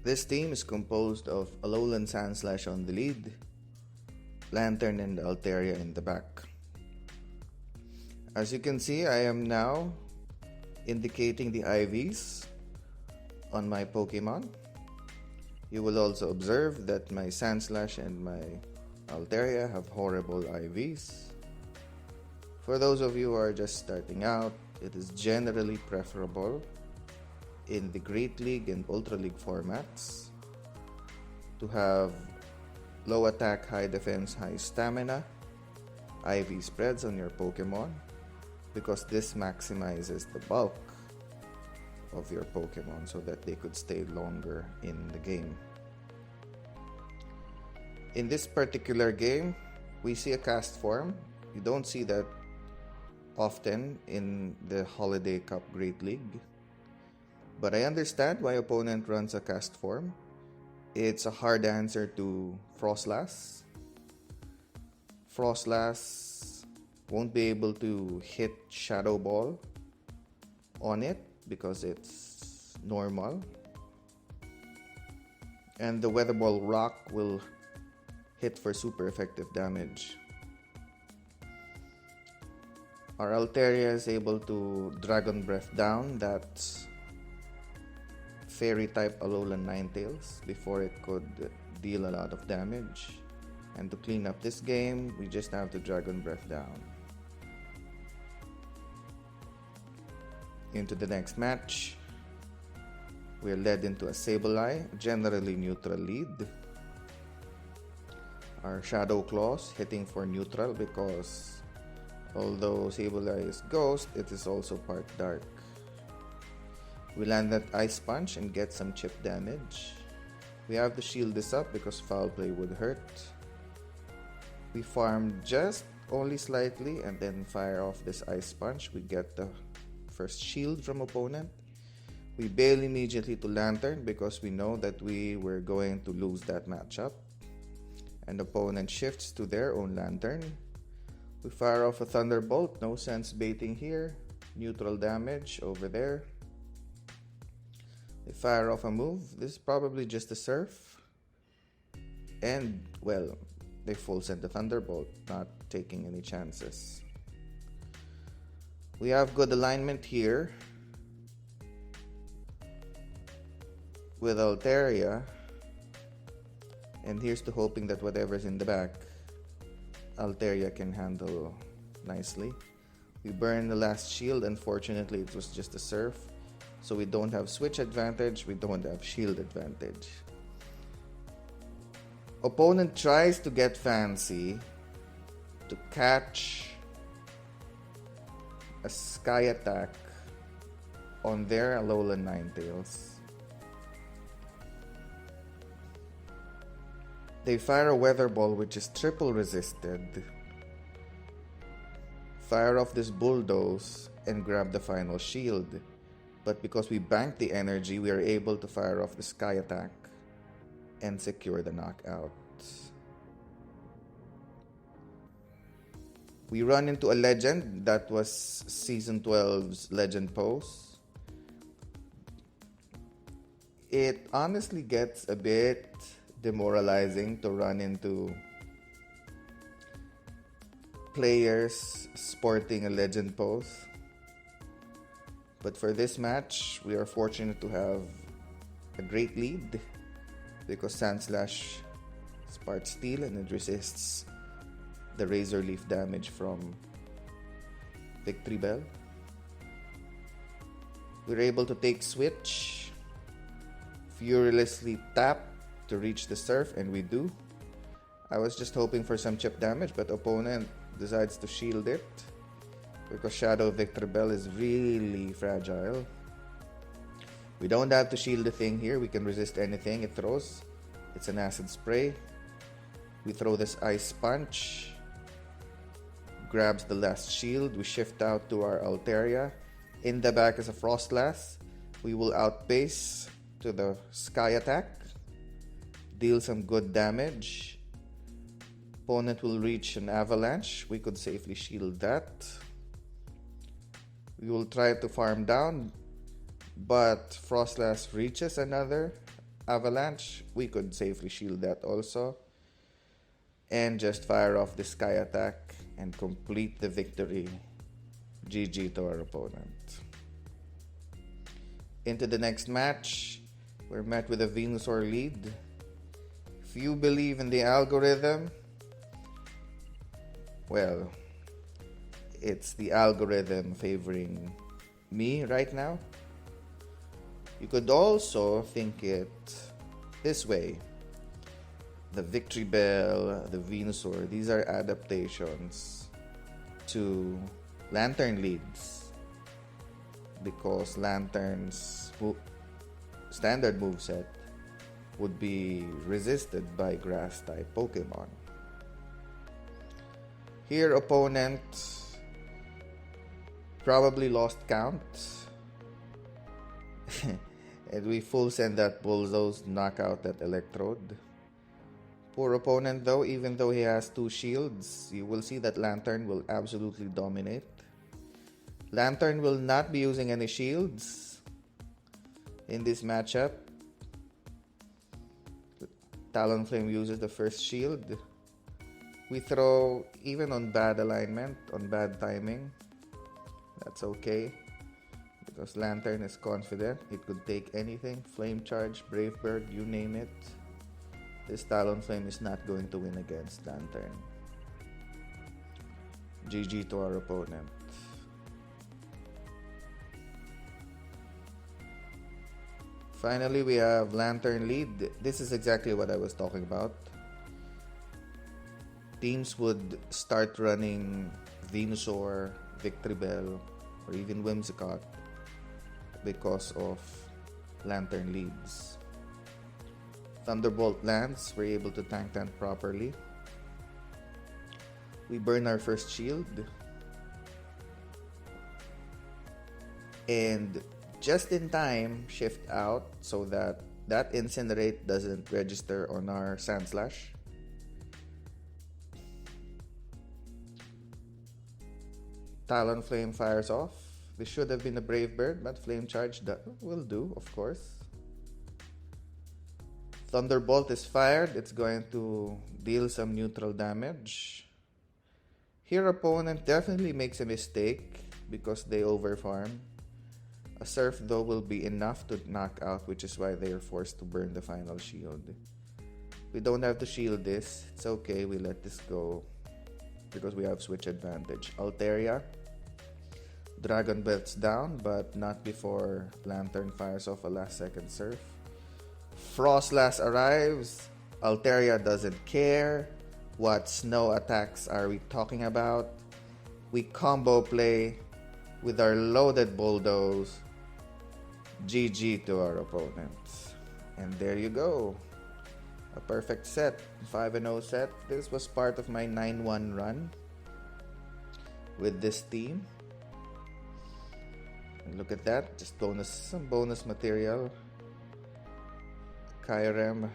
This team is composed of Alolan Sandslash on the lead, Lanturn and Altaria in the back. As you can see, I am now indicating the IVs on my Pokemon. You will also observe that my Sandslash and my Altaria have horrible IVs. For those of you who are just starting out, it is generally preferable in the Great League and Ultra League formats to have low attack, high defense, high stamina IV spreads on your Pokemon, because this maximizes the bulk of your Pokemon so that they could stay longer in the game. In this particular game, we see a cast form. You don't see that often in the Holiday Cup Great League, but I understand why opponent runs a cast form. It's a hard answer to Frostlass. Frostlass won't be able to hit Shadow Ball on it because it's normal, and the Weather Ball Rock will hit for super effective damage. Our Altaria is able to Dragon Breath down that Fairy type Alolan Ninetales before it could deal a lot of damage. And to clean up this game, we just have to Dragon Breath down. Into the next match, we are led into a Sableye, generally neutral lead. Our Shadow Claws hitting for neutral because although Sableye is Ghost, it is also part Dark. We land that Ice Punch and get some chip damage. We have to shield this up because Foul Play would hurt. We farm just only slightly and then fire off this Ice Punch. We get the first shield from opponent. We bail immediately to Lanturn because we know that we were going to lose that matchup. And opponent shifts to their own Lanturn. We fire off a Thunderbolt, no sense baiting here. Neutral damage over there. They fire off a move. This is probably just a Surf. And, well, they full send the Thunderbolt, not taking any chances. We have good alignment here with Altaria. And here's to hoping that whatever's in the back, Altaria can handle nicely. We burn the last shield. Unfortunately, it was just a Surf. So we don't have switch advantage, we don't have shield advantage. Opponent tries to get fancy to catch a Sky Attack on their Alolan Ninetales. They fire a Weather Ball which is triple resisted. Fire off this Bulldoze and grab the final shield. But because we banked the energy, we are able to fire off the Sky Attack and secure the knockout. We run into a legend that was Season 12's Legend Pose. It honestly gets a bit demoralizing to run into players sporting a Legend Pose. But for this match, we are fortunate to have a great lead because Sandslash is part Steel and it resists the Razor Leaf damage from Victory Bell. We're able to take Switch, furiously tap to reach the Surf, and we do. I was just hoping for some chip damage, but opponent decides to shield it because Shadow Victor Bell is really fragile. We don't have to shield the thing here. We can resist anything it throws. It's an Acid Spray. We throw this Ice Punch. Grabs the last shield. We shift out to our Altaria. In the back is a Frostlass. We will outpace to the Sky Attack. Deal some good damage. Opponent will reach an Avalanche. We could safely shield that. We will try to farm down, but Frostlass reaches another Avalanche, we could safely shield that also. And just fire off the Sky attack and complete the victory. GG to our opponent. Into the next match, we're met with a Venusaur lead. If you believe in the algorithm, well, it's the algorithm favoring me right now. You could also think it this way. The Victory Bell, the Venusaur, these are adaptations to Lanturn leads, because Lanturn's standard moveset would be resisted by Grass-type Pokemon. Here, opponent probably lost count. And we full send that Bulldoze, knock out that Electrode. Poor opponent though, even though he has 2 shields, you will see that Lanturn will absolutely dominate. Lanturn will not be using any shields in this matchup. Talonflame uses the first shield. We throw even on bad alignment, on bad timing. That's okay, because Lanturn is confident. It could take anything. Flame Charge, Brave Bird, you name it. This Talonflame is not going to win against Lanturn. GG to our opponent. Finally, we have Lanturn lead. This is exactly what I was talking about. Teams would start running Venusaur, Victory Bell, or even Whimsicott because of Lanturn leads. Thunderbolt lands, we're able to tank that properly. We burn our first shield. And just in time, shift out so that that Incinerate doesn't register on our Sandslash. Talonflame fires off. This should have been a Brave Bird, but Flame Charge will do, of course. Thunderbolt is fired. It's going to deal some neutral damage. Here, opponent definitely makes a mistake because they overfarm. A Surf though will be enough to knock out, which is why they are forced to burn the final shield. We don't have to shield this. It's okay, we let this go because we have switch advantage. Altaria. Dragon Belt's down, but not before Lanturn fires off a last second Surf. Frostlass arrives. Altaria doesn't care. What snow attacks are we talking about? We combo play with our loaded Bulldoze. GG to our opponents. And there you go. A perfect set. 5-0 set. This was part of my 9-1 run with this team. And look at that. Just some bonus material. Kyurem